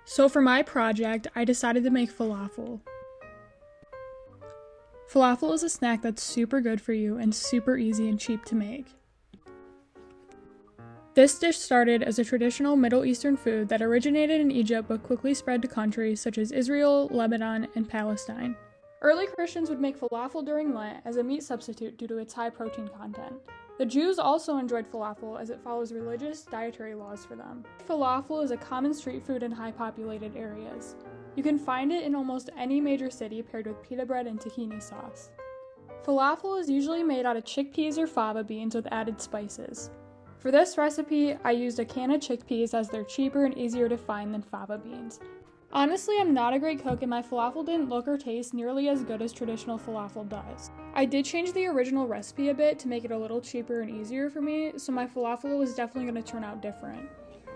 So for my project, I decided to make falafel. Falafel is a snack that's super good for you and super easy and cheap to make. This dish started as a traditional Middle Eastern food that originated in Egypt but quickly spread to countries such as Israel, Lebanon, and Palestine. Early Christians would make falafel during Lent as a meat substitute due to its high protein content. The Jews also enjoyed falafel as it follows religious dietary laws for them. Falafel is a common street food in high populated areas. You can find it in almost any major city paired with pita bread and tahini sauce. Falafel is usually made out of chickpeas or fava beans with added spices. For this recipe, I used a can of chickpeas as they're cheaper and easier to find than fava beans. Honestly, I'm not a great cook and my falafel didn't look or taste nearly as good as traditional falafel does. I did change the original recipe a bit to make it a little cheaper and easier for me, so my falafel was definitely going to turn out different.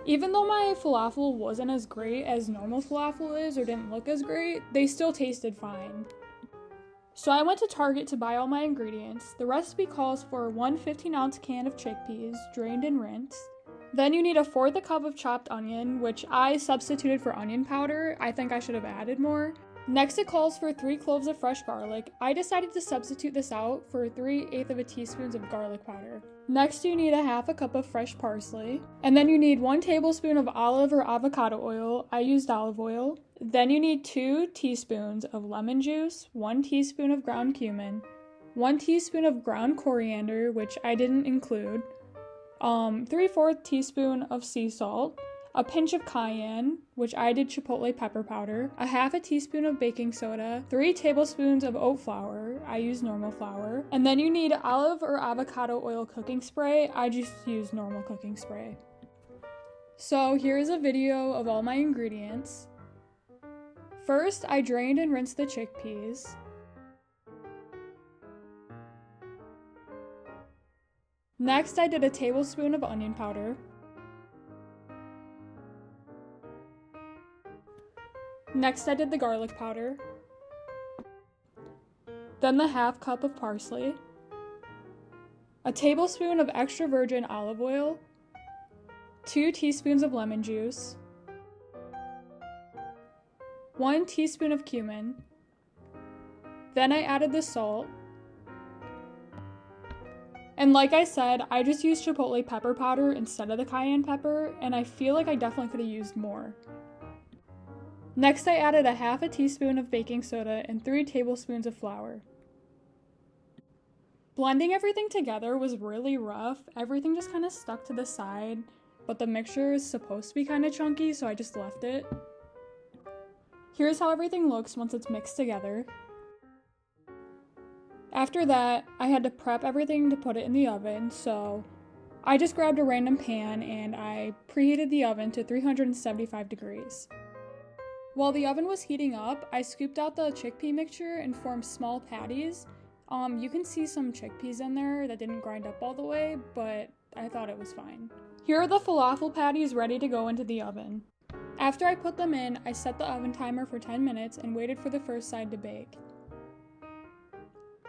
Even though my falafel wasn't as great as normal falafel is or didn't look as great, they still tasted fine. So I went to Target to buy all my ingredients. The recipe calls for one 15-ounce can of chickpeas, drained and rinsed. Then you need 1/4 cup of chopped onion, which I substituted for onion powder. I think I should have added more. Next it calls for 3 cloves of fresh garlic. I decided to substitute this out for 3/8 teaspoons of garlic powder. Next you need 1/2 cup of fresh parsley. And then you need 1 tablespoon of olive or avocado oil. I used olive oil. Then you need 2 teaspoons of lemon juice, 1 teaspoon of ground cumin, 1 teaspoon of ground coriander, which I didn't include, 3/4 teaspoon of sea salt, a pinch of cayenne, which I did chipotle pepper powder, 1/2 teaspoon of baking soda, 3 tablespoons of oat flour, I use normal flour, and then you need olive or avocado oil cooking spray. I just use normal cooking spray. So here's a video of all my ingredients. First, I drained and rinsed the chickpeas. Next, I did a tablespoon of onion powder. Next, I did the garlic powder. Then the 1/2 cup of parsley. A tablespoon of extra virgin olive oil. 2 teaspoons of lemon juice. 1 teaspoon of cumin. Then I added the salt. And like I said, I just used chipotle pepper powder instead of the cayenne pepper, and I feel like I definitely could have used more. Next, I added 1/2 teaspoon of baking soda and 3 tablespoons of flour. Blending everything together was really rough. Everything just kind of stuck to the side, but the mixture is supposed to be kind of chunky, so I just left it. Here's how everything looks once it's mixed together. After that, I had to prep everything to put it in the oven, so I just grabbed a random pan and I preheated the oven to 375 degrees. While the oven was heating up, I scooped out the chickpea mixture and formed small patties. You can see some chickpeas in there that didn't grind up all the way, but I thought it was fine. Here are the falafel patties ready to go into the oven. After I put them in, I set the oven timer for 10 minutes and waited for the first side to bake.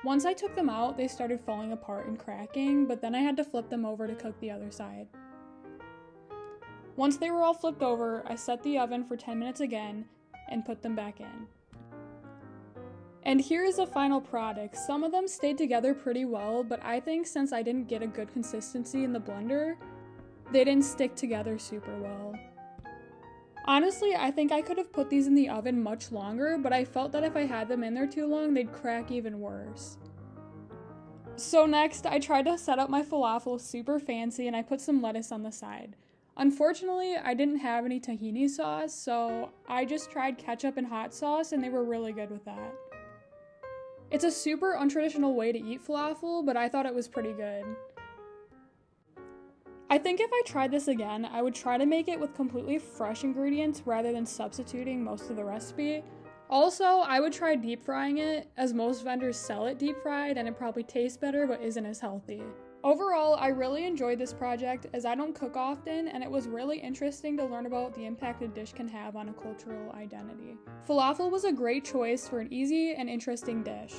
Once I took them out, they started falling apart and cracking, but then I had to flip them over to cook the other side. Once they were all flipped over, I set the oven for 10 minutes again and put them back in. And here's the final product. Some of them stayed together pretty well, but I think since I didn't get a good consistency in the blender, they didn't stick together super well. Honestly, I think I could have put these in the oven much longer, but I felt that if I had them in there too long, they'd crack even worse. So next, I tried to set up my falafel super fancy and I put some lettuce on the side. Unfortunately, I didn't have any tahini sauce, so I just tried ketchup and hot sauce and they were really good with that. It's a super untraditional way to eat falafel, but I thought it was pretty good. I think if I tried this again, I would try to make it with completely fresh ingredients rather than substituting most of the recipe. Also, I would try deep frying it, as most vendors sell it deep fried and it probably tastes better but isn't as healthy. Overall, I really enjoyed this project as I don't cook often and it was really interesting to learn about the impact a dish can have on a cultural identity. Falafel was a great choice for an easy and interesting dish.